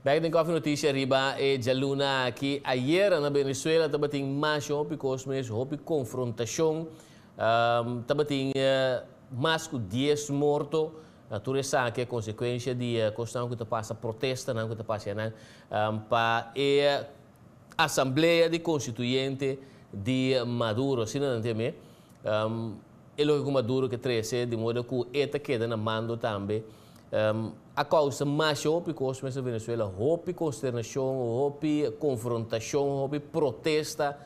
Baik din kofi notícia riba jaluna aqui ayer na Venezuela tabating mais hopi cosmes hopi confrontação tabating mais que 10 morto tu resa que consequência de questão que te passa protesta não que te passa não para a Assembleia de Constituinte de Maduro se não entende ele que Maduro que 13 de modo que eta queda na mando também a causa mais hopi cosmes na Venezuela hopi consternação hopi confrontação hopi protesta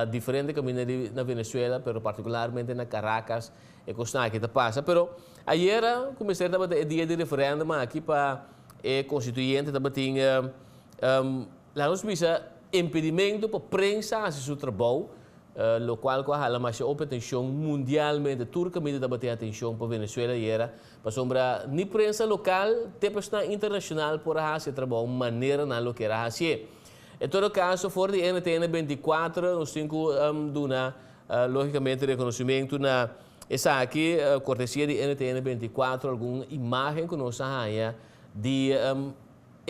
diferente caminho na Venezuela pero particularmente na Caracas e costa que te passa pero ayer comecei a debater dia de referendo aqui para constituinte também lá nos visa impedimento para prensa a seu trabalho lo qual com a mais atenção mundialmente turca me dá bater atenção para Venezuela e era para sombra ni prensa local depois na internacional por a se trabalho maneira na lo que era assim em todo caso for de NTN 24 nós temos duna logicamente reconhecimento na essa aqui cortesia de NTN 24 alguma imagem que nós há de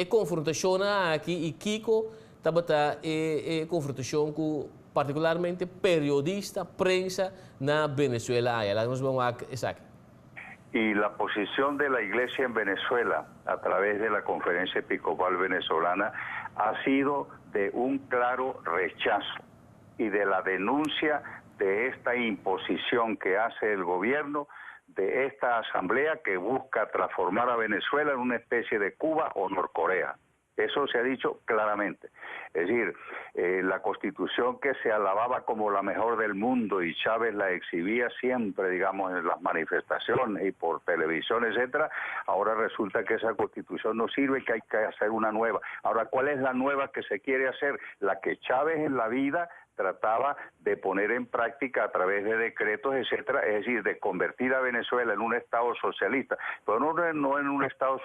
confrontação aqui e Kiko tabata confrontação com particularmente periodista, prensa na Venezuela. Nos vamos a esa. Y la posición de la Iglesia en Venezuela a través de la Conferencia Episcopal Venezolana ha sido de un claro rechazo y de la denuncia de esta imposición que hace el gobierno de esta asamblea que busca transformar a Venezuela en una especie de Cuba o Norcorea. Eso se ha dicho claramente. Es decir, la Constitución que se alababa como la mejor del mundo y Chávez la exhibía siempre, digamos, en las manifestaciones y por televisión, etcétera, ahora resulta que esa Constitución no sirve, que hay que hacer una nueva. Ahora, ¿cuál es la nueva que se quiere hacer? La que Chávez en la vida trataba de poner en práctica a través de decretos, etcétera, es decir, de convertir a Venezuela en un Estado socialista, pero no en un Estado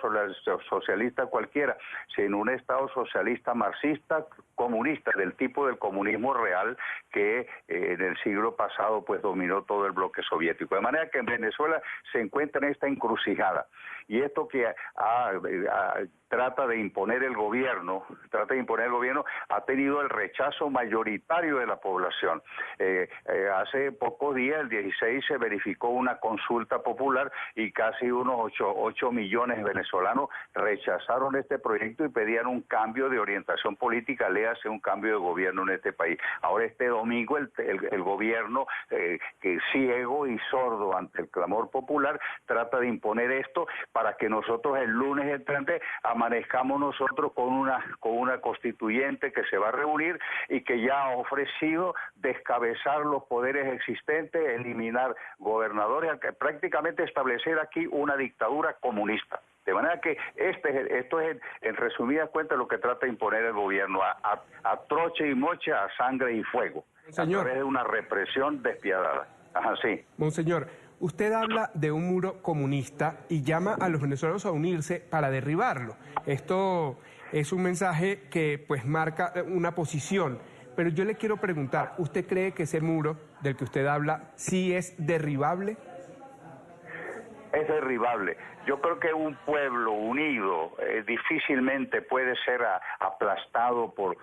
socialista cualquiera, sino un Estado socialista marxista, comunista, del tipo del comunismo real que en el siglo pasado pues dominó todo el bloque soviético. De manera que en Venezuela se encuentra en esta encrucijada. Y esto que trata de imponer el gobierno, ha tenido el rechazo mayoritario de la población. Hace pocos días, el 16, se verificó una consulta popular y casi unos 8 millones de venezolanos rechazaron este proyecto y pedían un cambio de orientación política, léase un cambio de gobierno en este país. Ahora este domingo el gobierno, que ciego y sordo ante el clamor popular, trata de imponer esto para que nosotros el lunes entrante amanezcamos nosotros con una constituyente que se va a reunir y que ya ha ofrecido descabezar los poderes existentes, eliminar gobernadores, prácticamente establecer aquí una dictadura comunista. De manera que esto es en resumidas cuentas lo que trata de imponer el gobierno, a troche y moche, a sangre y fuego, Monseñor, a través de una represión despiadada. Ajá, sí. Monseñor, usted habla de un muro comunista y llama a los venezolanos a unirse para derribarlo. Esto es un mensaje que pues marca una posición, pero yo le quiero preguntar, ¿usted cree que ese muro del que usted habla sí es derribable? Es derribable. Yo creo que un pueblo unido difícilmente puede ser aplastado por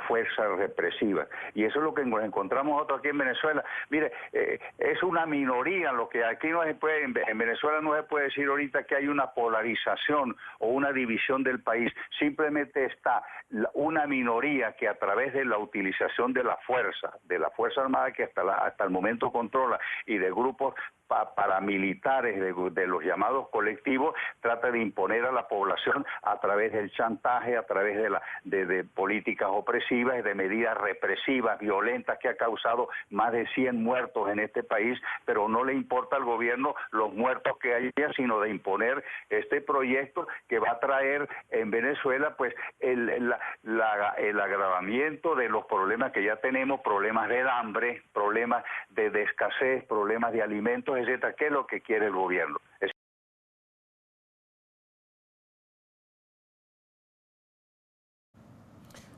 fuerzas represivas. Y eso es lo que nos encontramos nosotros aquí en Venezuela. Mire, es una minoría lo que aquí no se puede, en Venezuela no se puede decir ahorita que hay una polarización o una división del país. Simplemente está una minoría que a través de la utilización de la Fuerza Armada que hasta el momento controla y de grupos paramilitares de los llamados colectivos, trata de imponer a la población a través del chantaje, a través de políticas opresivas y de medidas represivas, violentas, que ha causado más de 100 muertos en este país, pero no le importa al gobierno los muertos que haya, sino de imponer este proyecto que va a traer en Venezuela pues el agravamiento de los problemas que ya tenemos, problemas de hambre, problemas de escasez, problemas de alimentos, etcétera. ¿Qué es lo que quiere el gobierno?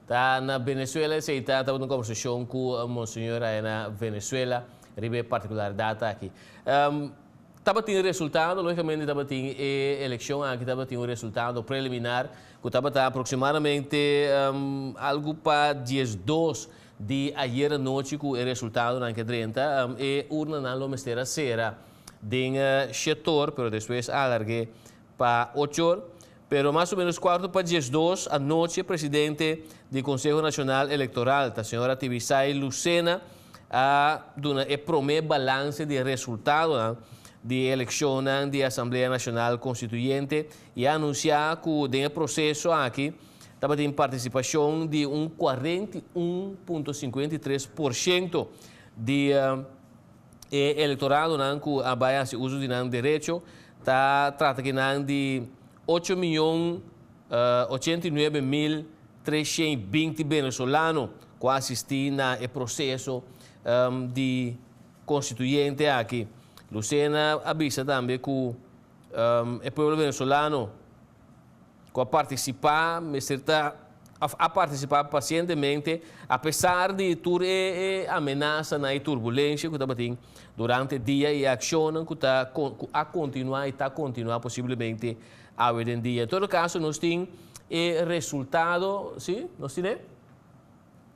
Na Venezuela, se está tendo uma conversação com a senhora na Venezuela, ribe particularidade aqui. estava tendo resultado, logicamente estava tendo eleição aqui, estava tendo um resultado preliminar, que estava aproximadamente algo para dias 2 de ayer à noite, com o resultado na 30, e urna na lomesteira será de setor, mas depois alarguei para 8 horas. Pero mais ou menos 4 para dias 2 à noite, presidente do Conselho Nacional Eleitoral, a senhora Tibisay Lucena, promete balance de resultado de eleição da Assembleia Nacional Constituinte e anunciar que o processo aqui estava em participação de 41,53% de eleitorado que abaia se uso de direito, trata de 8.089.320 venezolanos que assistem ao processo de constituinte aqui. Lucena avisa também que o povo venezolano que a participar pacientemente, apesar de toda ameaça e turbulência que está tendo durante o dia e a ação que está a continuar e está continuar possivelmente hoje em dia. Em todo caso, nós temos resultado, sim, nós temos?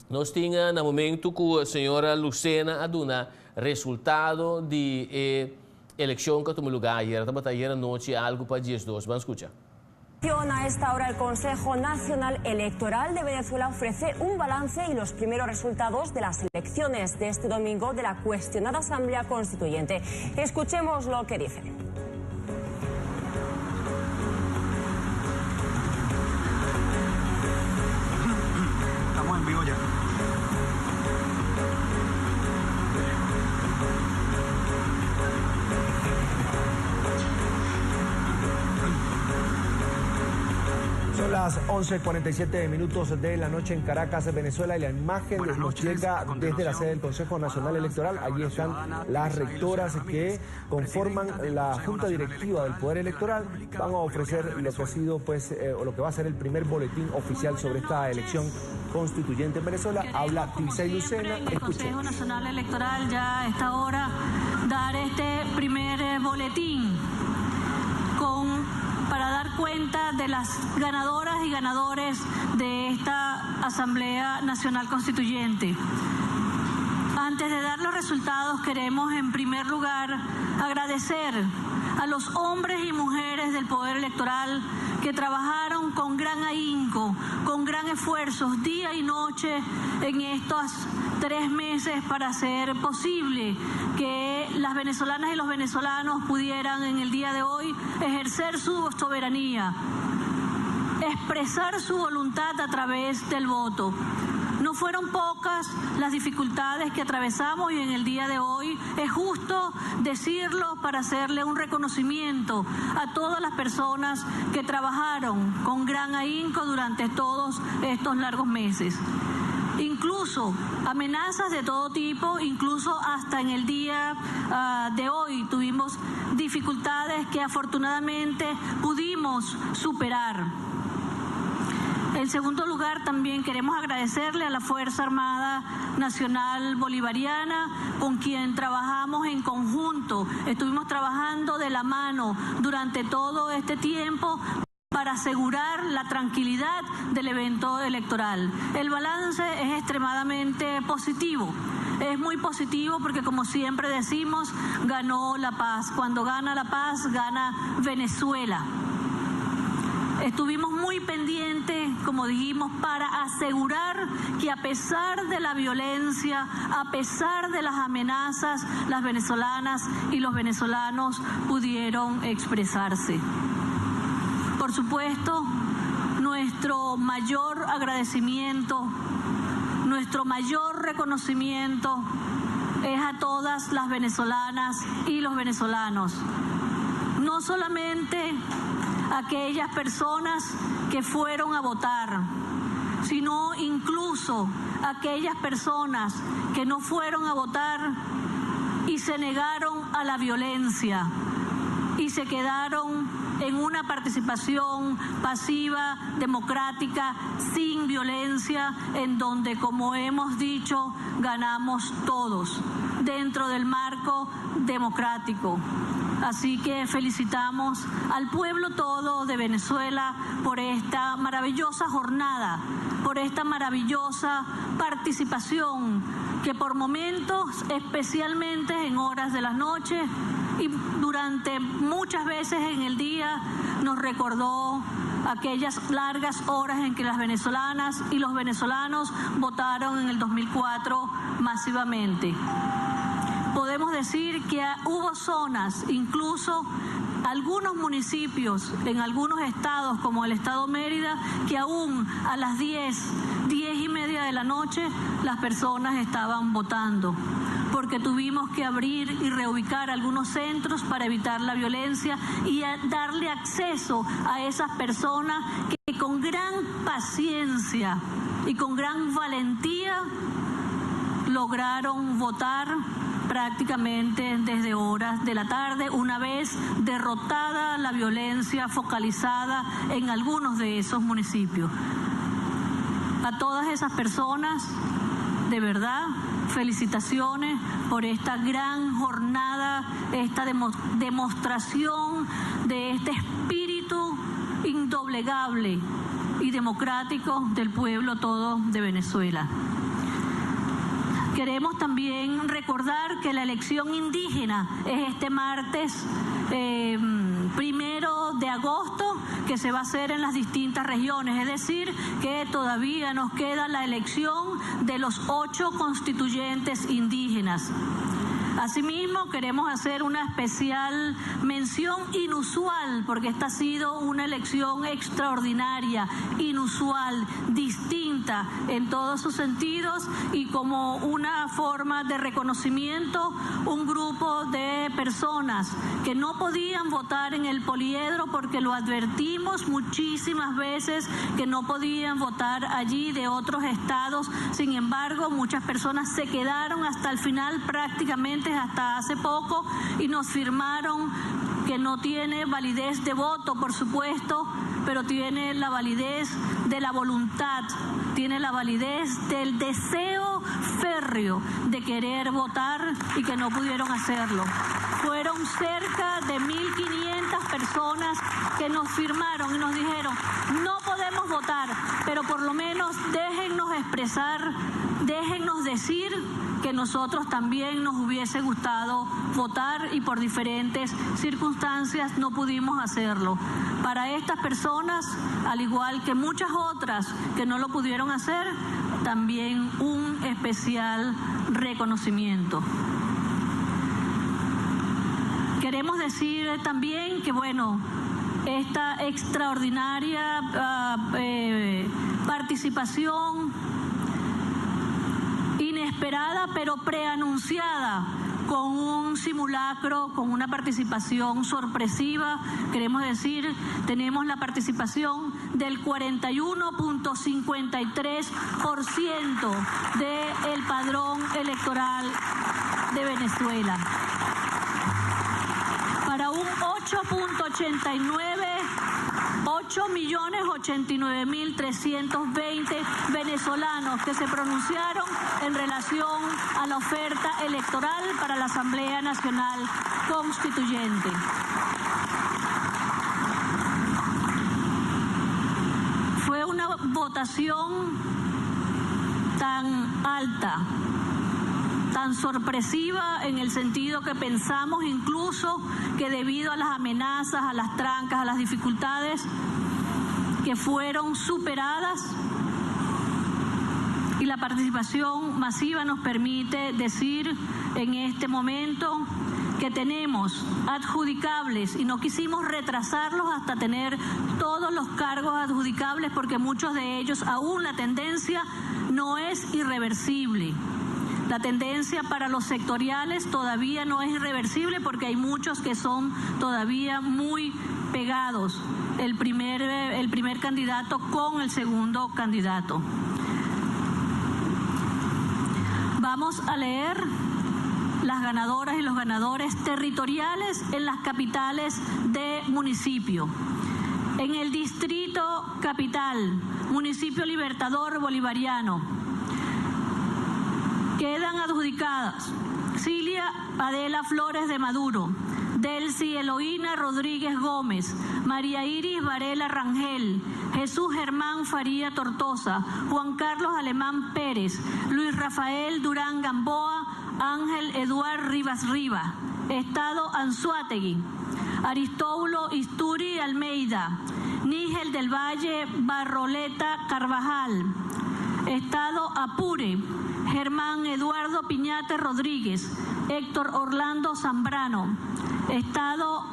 Nós temos no momento que a senhora Lucena aduna resultado de eleição que tomou lugar ayer, estava ayer à noite, algo para dias 2. Vamos escuchar. A esta hora el Consejo Nacional Electoral de Venezuela ofrece un balance y los primeros resultados de las elecciones de este domingo de la cuestionada Asamblea Constituyente. Escuchemos lo que dice. Estamos en vivo ya. Son las 11:47 de la noche en Caracas, Venezuela, y la imagen nos llega desde la sede del Consejo Nacional Electoral. Allí están las rectoras que conforman la Junta Directiva del Poder Electoral. Van a ofrecer lo que ha sido, o lo que va a ser el primer boletín oficial sobre esta elección constituyente en Venezuela. Habla Tibisay Lucena. El Consejo Nacional Electoral ya a esta hora dar este primer boletín para dar cuenta de las ganadoras y ganadores de esta Asamblea Nacional Constituyente. Antes de dar los resultados, queremos en primer lugar agradecer a los hombres y mujeres del Poder Electoral que trabajaron con gran ahínco, con gran esfuerzo, día y noche en estos 3 meses para hacer posible que las venezolanas y los venezolanos pudieran en el día de hoy ejercer su soberanía, expresar su voluntad a través del voto. No fueron pocas las dificultades que atravesamos y en el día de hoy es justo decirlo para hacerle un reconocimiento a todas las personas que trabajaron con gran ahínco durante todos estos largos meses. Incluso amenazas de todo tipo, incluso hasta en el día de hoy tuvimos dificultades que afortunadamente pudimos superar. En segundo lugar, también queremos agradecerle a la Fuerza Armada Nacional Bolivariana, con quien trabajamos en conjunto. Estuvimos trabajando de la mano durante todo este tiempo para asegurar la tranquilidad del evento electoral. El balance es extremadamente positivo. Es muy positivo porque, como siempre decimos, ganó la paz. Cuando gana la paz, gana Venezuela. Estuvimos muy pendientes, como dijimos, para asegurar que a pesar de la violencia, a pesar de las amenazas, las venezolanas y los venezolanos pudieron expresarse. Por supuesto, nuestro mayor agradecimiento, nuestro mayor reconocimiento es a todas las venezolanas y los venezolanos. No solamente aquellas personas que fueron a votar, sino incluso aquellas personas que no fueron a votar y se negaron a la violencia y se quedaron en una participación pasiva, democrática, sin violencia, en donde, como hemos dicho, ganamos todos dentro del marco democrático. Así que felicitamos al pueblo todo de Venezuela por esta maravillosa jornada, por esta maravillosa participación que por momentos, especialmente en horas de la noche y durante muchas veces en el día, nos recordó aquellas largas horas en que las venezolanas y los venezolanos votaron en el 2004 masivamente. Podemos decir que hubo zonas, incluso algunos municipios en algunos estados, como el estado Mérida, que aún a las 10:30 de la noche, las personas estaban votando, porque tuvimos que abrir y reubicar algunos centros para evitar la violencia y darle acceso a esas personas que con gran paciencia y con gran valentía lograron votar prácticamente desde horas de la tarde, una vez derrotada la violencia focalizada en algunos de esos municipios. A todas esas personas, de verdad, felicitaciones por esta gran jornada, esta demostración de este espíritu indoblegable y democrático del pueblo todo de Venezuela. Queremos también recordar que la elección indígena es este martes 1 de agosto, que se va a hacer en las distintas regiones, es decir, que todavía nos queda la elección de los 8 constituyentes indígenas. Asimismo, queremos hacer una especial mención inusual, porque esta ha sido una elección extraordinaria, inusual, distinta en todos sus sentidos, y como una forma de reconocimiento, un grupo de personas que no podían votar en el poliedro, porque lo advertimos muchísimas veces que no podían votar allí, de otros estados. Sin embargo, muchas personas se quedaron hasta el final, prácticamente hasta hace poco, y nos firmaron que no tiene validez de voto, por supuesto, pero tiene la validez de la voluntad, tiene la validez del deseo férreo de querer votar y que no pudieron hacerlo. Fueron cerca de 1.500 personas que nos firmaron y nos dijeron: no podemos votar, pero por lo menos déjennos expresar, déjennos decir que nosotros también nos hubiese gustado votar y por diferentes circunstancias no pudimos hacerlo. Para estas personas, al igual que muchas otras que no lo pudieron hacer, también un especial reconocimiento. Queremos decir también que, bueno, esta extraordinaria participación inesperada pero preanunciada, con un simulacro, con una participación sorpresiva. Queremos decir, tenemos la participación del 41.53% del padrón electoral de Venezuela. Para un 8.089.320 venezolanos que se pronunciaron en relación a la oferta electoral para la Asamblea Nacional Constituyente. Fue una votación tan alta, tan sorpresiva, en el sentido que pensamos incluso que debido a las amenazas, a las trancas, a las dificultades que fueron superadas, y la participación masiva nos permite decir en este momento que tenemos adjudicables, y no quisimos retrasarlos hasta tener todos los cargos adjudicables, porque muchos de ellos aún la tendencia no es irreversible. La tendencia para los sectoriales todavía no es irreversible, porque hay muchos que son todavía muy pegados, el primer candidato con el segundo candidato. Vamos a leer las ganadoras y los ganadores territoriales en las capitales de municipio. En el distrito capital, municipio Libertador Bolivariano, quedan adjudicadas Cilia Adela Flores de Maduro, Delcy Eloína Rodríguez Gómez, María Iris Varela Rangel, Jesús Germán Faría Tortosa, Juan Carlos Alemán Pérez, Luis Rafael Durán Gamboa, Ángel Eduard Rivas Riva. Estado Anzoátegui, Aristóbulo Isturi Almeida, Nígel del Valle Barroleta Carvajal. Estado Apure, Germán Eduardo Piñate Rodríguez, Héctor Orlando Zambrano. Estado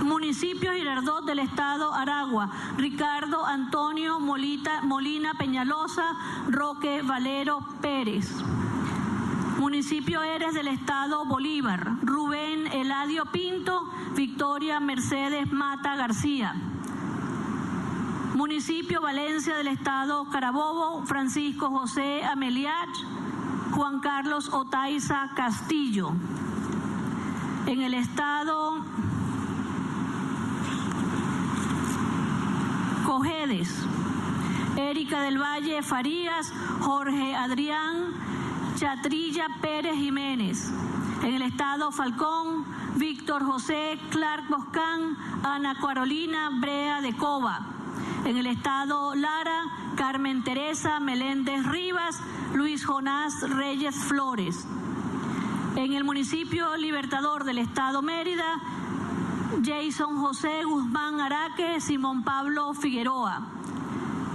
Municipio Girardot del Estado Aragua, Ricardo Antonio Molina Peñalosa, Roque Valero Pérez. Municipio Eres del Estado Bolívar, Rubén Eladio Pinto, Victoria Mercedes Mata García. Municipio Valencia del Estado Carabobo, Francisco José Ameliach, Juan Carlos Otaiza Castillo. En el Estado Cojedes, Erika del Valle Farías, Jorge Adrián Chatrilla Pérez Jiménez. En el Estado Falcón, Víctor José Clark Boscán, Ana Carolina Brea de Cova. En el Estado Lara, Carmen Teresa Meléndez Rivas, Luis Jonás Reyes Flores. En el municipio Libertador del Estado Mérida, Jason José Guzmán Araque, Simón Pablo Figueroa.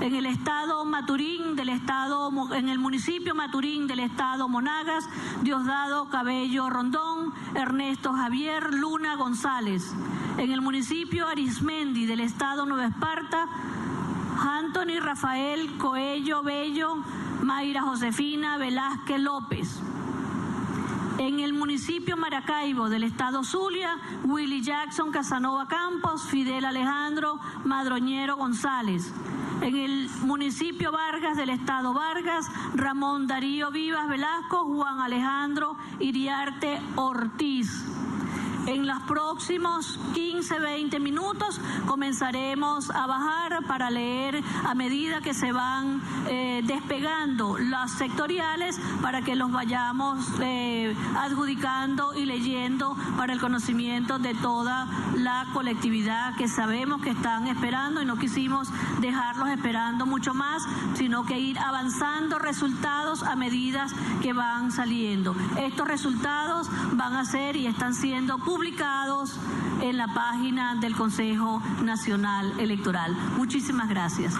En el Estado Maturín del Estado, en el municipio Maturín del Estado Monagas, Diosdado Cabello Rondón, Ernesto Javier Luna González. En el municipio Arismendi del Estado Nueva Esparta, Anthony Rafael Coello Bello, Mayra Josefina Velázquez López. En el municipio Maracaibo del Estado Zulia, Willy Jackson Casanova Campos, Fidel Alejandro Madroñero González. En el municipio Vargas del Estado Vargas, Ramón Darío Vivas Velasco, Juan Alejandro Iriarte Ortiz. En los próximos 15-20 minutos comenzaremos a bajar para leer a medida que se van despegando las sectoriales para que los vayamos adjudicando y leyendo para el conocimiento de toda la colectividad que sabemos que están esperando y no quisimos dejarlos esperando mucho más, sino que ir avanzando resultados a medida que van saliendo. Estos resultados van a ser y están siendo publicados en la página del Consejo Nacional Electoral. Muchísimas gracias.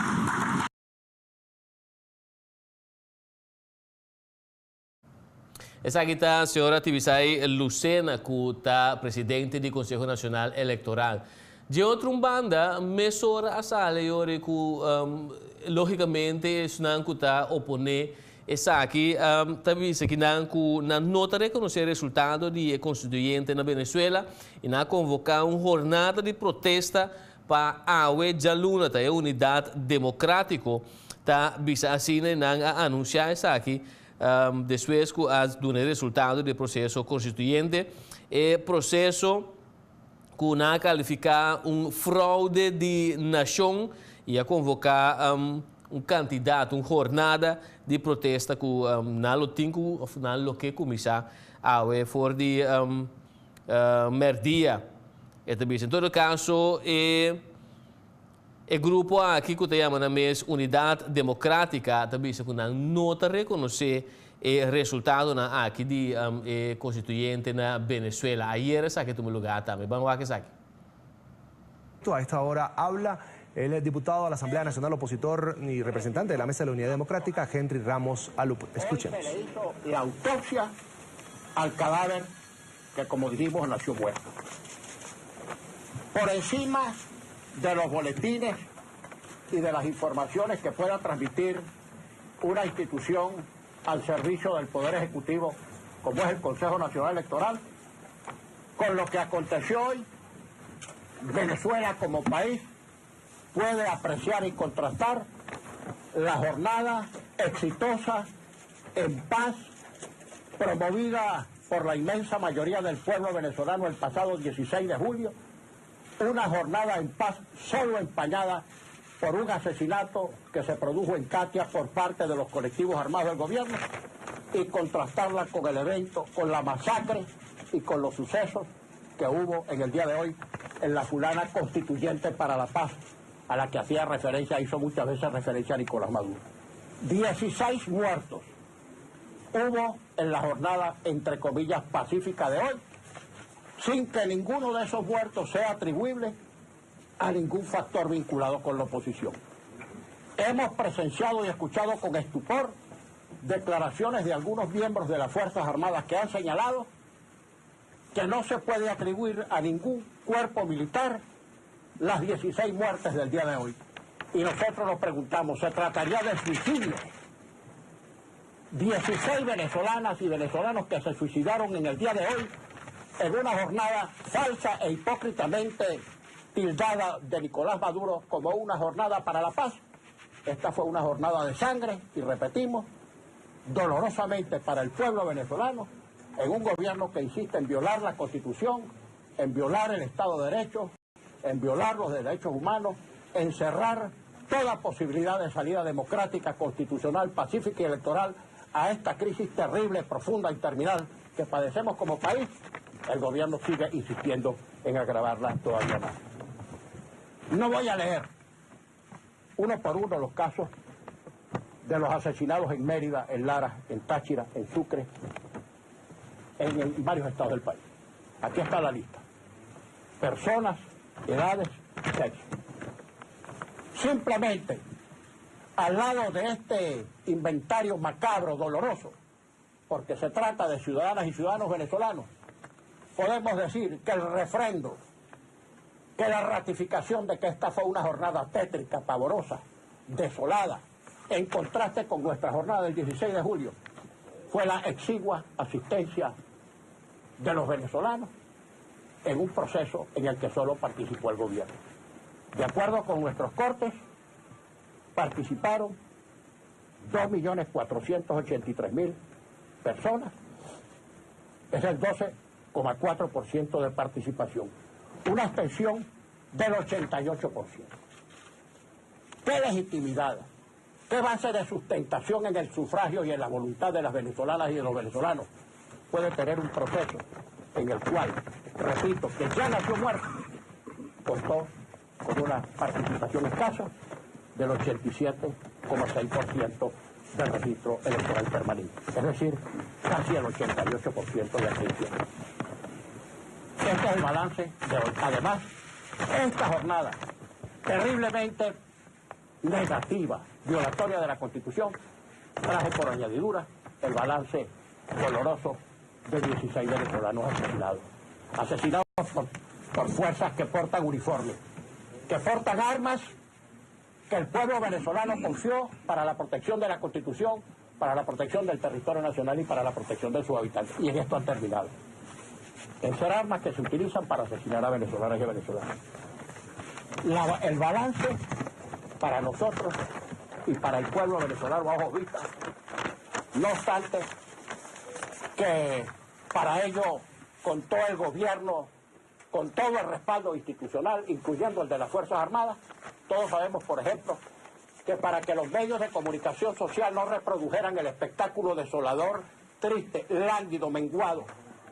Essa aqui está a senhora Tibisay Lucena, que está presidente do Conselho Nacional Eleitoral. De outra banda, mesora a sala, que logicamente, não está oponer. Essa aqui também que na nota reconhecer o resultado de constituinte na Venezuela e na convocar uma jornada de protesta para a Jaluna, a Unidade Democrática, tá bisa assim na anunciar essa aqui depois que as do resultado do processo constituinte e processo que na qualificar fraude de nação e a convocar candidato, uma jornada de protesta que não tem que começar a for de merdia. Em todo caso, o grupo aqui que chama na mês Unidade Democrática também que não reconhecer o resultado na aqui de constituinte na Venezuela. Ayer saqué tu lugar também. Vamos a que saque. A esta hora habla el diputado a la Asamblea Nacional opositor y representante de la Mesa de la Unidad Democrática, Henry Ramos Alup. Escuchemos. Se le hizo la autopsia al cadáver que, como dijimos, nació muerto. Por encima de los boletines y de las informaciones que pueda transmitir una institución al servicio del Poder Ejecutivo, como es el Consejo Nacional Electoral, con lo que aconteció hoy, Venezuela como país puede apreciar y contrastar la jornada exitosa, en paz, promovida por la inmensa mayoría del pueblo venezolano el pasado 16 de julio, una jornada en paz solo empañada por un asesinato que se produjo en Catia por parte de los colectivos armados del gobierno, y contrastarla con el evento, con la masacre y con los sucesos que hubo en el día de hoy en la fulana Constituyente para la Paz, a la que hacía referencia, hizo muchas veces referencia a Nicolás Maduro. 16 muertos hubo en la jornada, entre comillas, pacífica de hoy, sin que ninguno de esos muertos sea atribuible a ningún factor vinculado con la oposición. Hemos presenciado y escuchado con estupor declaraciones de algunos miembros de las Fuerzas Armadas que han señalado que no se puede atribuir a ningún cuerpo militar las 16 muertes del día de hoy. Y nosotros nos preguntamos, ¿se trataría de suicidio? 16 venezolanas y venezolanos que se suicidaron en el día de hoy en una jornada falsa e hipócritamente tildada de Nicolás Maduro como una jornada para la paz. Esta fue una jornada de sangre, y repetimos, dolorosamente para el pueblo venezolano, en un gobierno que insiste en violar la Constitución, en violar el Estado de Derecho, en violar los derechos humanos, en cerrar toda posibilidad de salida democrática, constitucional, pacífica y electoral a esta crisis terrible, profunda y terminal que padecemos como país. El gobierno sigue insistiendo en agravarla todavía más. No voy a leer uno por uno los casos de los asesinados en Mérida, en Lara, en Táchira, en Sucre, en varios estados del país. Aquí está la lista. Personas, edades, sexo. Simplemente, al lado de este inventario macabro, doloroso, porque se trata de ciudadanas y ciudadanos venezolanos, podemos decir que el refrendo, que la ratificación de que esta fue una jornada tétrica, pavorosa, desolada, en contraste con nuestra jornada del 16 de julio, fue la exigua asistencia de los venezolanos en un proceso en el que solo participó el gobierno. De acuerdo con nuestros cortes, participaron 2.483.000 personas, es el 12,4% de participación, una abstención del 88%. ¿Qué legitimidad, qué base de sustentación en el sufragio y en la voluntad de las venezolanas y de los venezolanos puede tener un proceso en el cual, repito, que ya nació muerto, contó con una participación escasa del 87,6% del registro electoral permanente, es decir, casi el 88% de abstención? Este es el balance de hoy. Además, esta jornada terriblemente negativa, violatoria de la Constitución, traje por añadidura el balance doloroso de 16 venezolanos asesinados por fuerzas que portan uniforme, que portan armas que el pueblo venezolano confió para la protección de la Constitución, para la protección del territorio nacional y para la protección de sus habitantes. Y en esto han terminado. En ser armas que se utilizan para asesinar a venezolanas y venezolanos. El balance para nosotros y para el pueblo venezolano a ojos vistas, no obstante que para ello contó el gobierno con todo el respaldo institucional, incluyendo el de las Fuerzas Armadas. Todos sabemos, por ejemplo, que para que los medios de comunicación social no reprodujeran el espectáculo desolador, triste, lánguido, menguado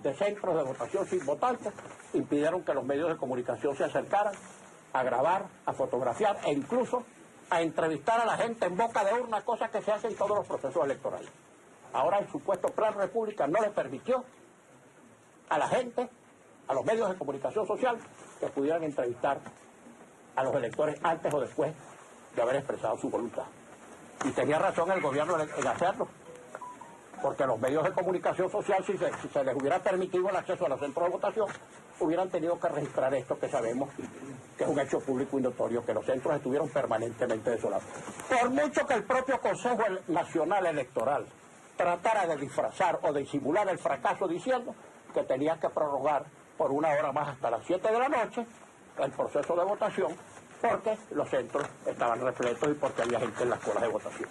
de centros de votación sin votantes, impidieron que los medios de comunicación se acercaran a grabar, a fotografiar e incluso a entrevistar a la gente en boca de urna, cosa que se hace en todos los procesos electorales. Ahora el supuesto Plan República no le permitió a la gente, a los medios de comunicación social, que pudieran entrevistar a los electores antes o después de haber expresado su voluntad. Y tenía razón el gobierno en hacerlo, porque los medios de comunicación social, si se les hubiera permitido el acceso a los centros de votación, hubieran tenido que registrar esto que sabemos que es un hecho público y notorio, que los centros estuvieron permanentemente desolados. Por mucho que el propio Consejo Nacional Electoral tratara de disfrazar o de disimular el fracaso diciendo que tenía que prorrogar por una hora más hasta las 7 de la noche el proceso de votación, porque los centros estaban repletos y porque había gente en las colas de votación.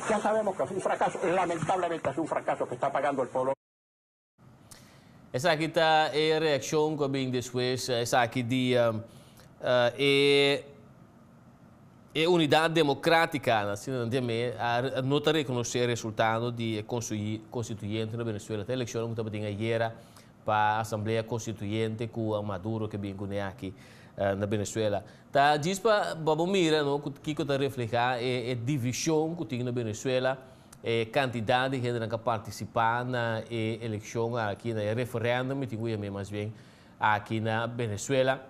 Ya sabemos que es un fracaso, lamentablemente es un fracaso que está pagando el pueblo. Essa aqui está a reação que vem depois, essa aqui de E Unidade Democrática, assim, não está reconhecer o resultado de constituinte na Venezuela. A eleição que estava ayer para a Assembleia Constituinte com o Maduro que vem aqui na Venezuela. Tá diz para mira, não, que está refletir é divisão que tem na Venezuela, é quantidade de gente que participar na eleição aqui na referendo, que tem mais bem aqui na Venezuela,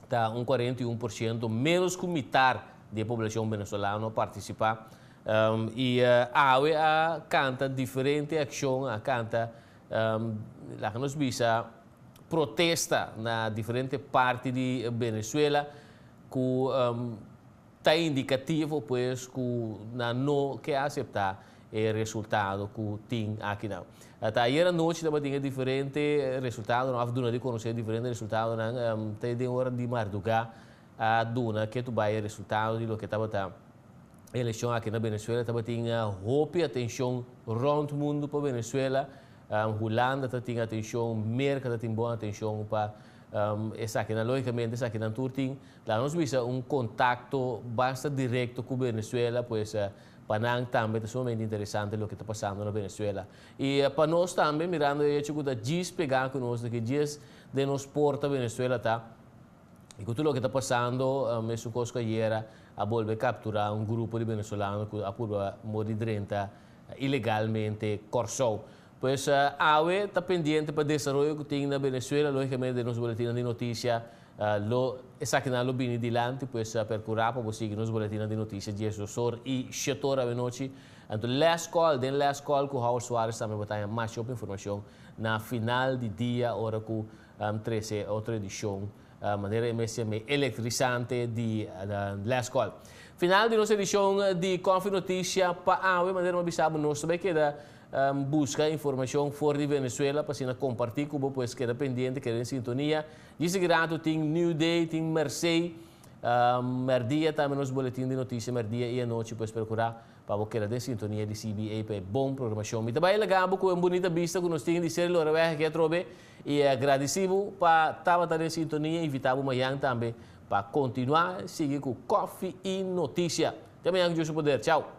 tá 41% menos que metade da população venezuelana participar. A canta diferente ação, a canta lá que nos visa protesta na diferente parte de Venezuela que está indicativo pues que não quer aceitar o resultado que tem aqui não. Até ayer à noite também tinha diferente resultado, não havia de conhecer diferente resultado, não tem de hora de madrugada a duna que tu vai resultado de lo que estava a eleição aqui na Venezuela, também tinha hope atenção round mundo para Venezuela. Holanda tinha atenção, América tem boa atenção para essa aqui, logicamente, essa aqui na Turquia, lá nós vimos contato bastante direto com Venezuela, pois para nós também é sumamente interessante o que está passando na Venezuela. E para nós também, mirando a gente que diz pegar conosco, que diz de nos porta Venezuela, tá? E com tudo o que está passando, mesmo coisa que era a volver capturar um grupo de venezuelanos que a morrer 30 ilegalmente corsou. Pois a AUE está pendiente para o desenvolvimento que tem na Venezuela, logicamente, de nos boletins de notícia, essa que não vem adiante, pois procurar para seguir nos boletins de notícia de assessor e setor a noite. Então, last call com o Raul Soares também vai ter mais informação na final de dia, hora com 13, outra edição. Maneira MSM eletrizante de last call. Final de nossa edição de Confie Notícia para a maneira uma bisaba nós também queda busca informação fora de Venezuela para se compartilhar com você, pois queda pendente, queda em sintonia. Diz grato tem New Day, tem Marseille, merdia também nos boletins de notícia, merdia e a noite, pois procurar para você queda em sintonia de CBA para bom programação. E também legal com uma bonita vista que nós temos de ser o que é trobe. E agradecido para estar em sintonia e invitamos amanhã também para continuar seguir com Coffee e Notícia. Até amanhã que Deus poder. Tchau.